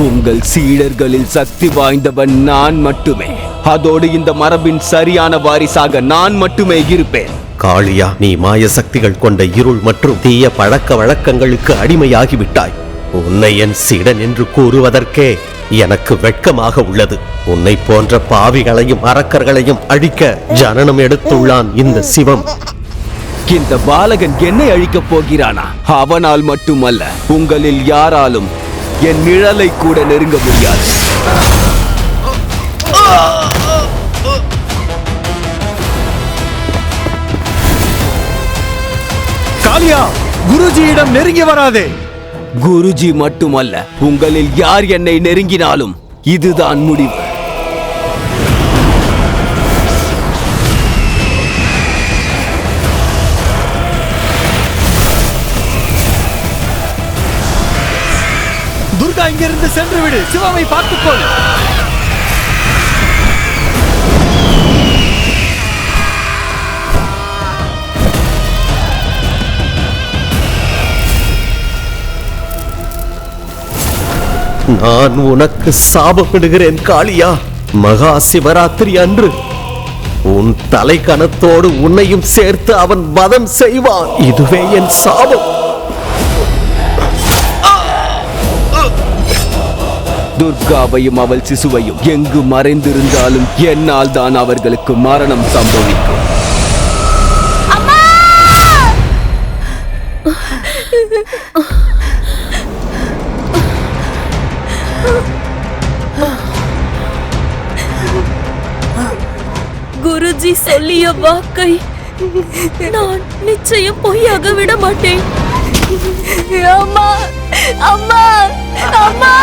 உங்கள் சீடர்களில் சக்தி வாய்ந்தவன் நான் மட்டுமே. அதோடு இந்த மரபின் சரியான வாரிசாக நான் மட்டுமே இருப்பேன். காளியா, நீ மாய சக்திகள் கொண்ட இருள் மற்றும் தீய பழக்க வழக்கங்களுக்கு அடிமையாகிவிட்டாய். உன்னை என் சீடன் என்று கூறுவதற்கே எனக்கு வெட்கமாக உள்ளது. உன்னை போன்ற பாவிகளையும் அரக்கர்களையும் அழிக்க ஜனனம் எடுத்துள்ளான் இந்த சிவம். இந்த பாலகன் என்னை அழிக்கப் போகிறானா? அவனால் மட்டுமல்ல, உங்களில் யாராலும் என் நிழலை கூட நெருங்க முடியாது. காளியா, குருஜியிடம் நெருங்கி வராதே. குருஜி மட்டுமல்ல, உங்களில் யார் என்னை நெருங்கினாலும் இதுதான் முடிவு. துர்கா, இங்கிருந்து சென்று விடு. சிவாவை பார்த்துக்கொள். நான் உனக்கு சாபமிடுகிறேன் காளியா. மகா சிவராத்திரி அன்று உன் தலைக்கணத்தோடு உன்னையும் சேர்த்து அவன் வதம் செய்வான். இதுவே என் சாபம். துர்காவையும் அவள் சிசுவையும் எங்கு மறைந்திருந்தாலும் என்னால் தான் அவர்களுக்கு மரணம் சம்பவிக்கும். குருஜி சொல்லிய வாக்கை நான் நிச்சயம் பொய்யாக விட மாட்டேன். அம்மா, அம்மா, அம்மா.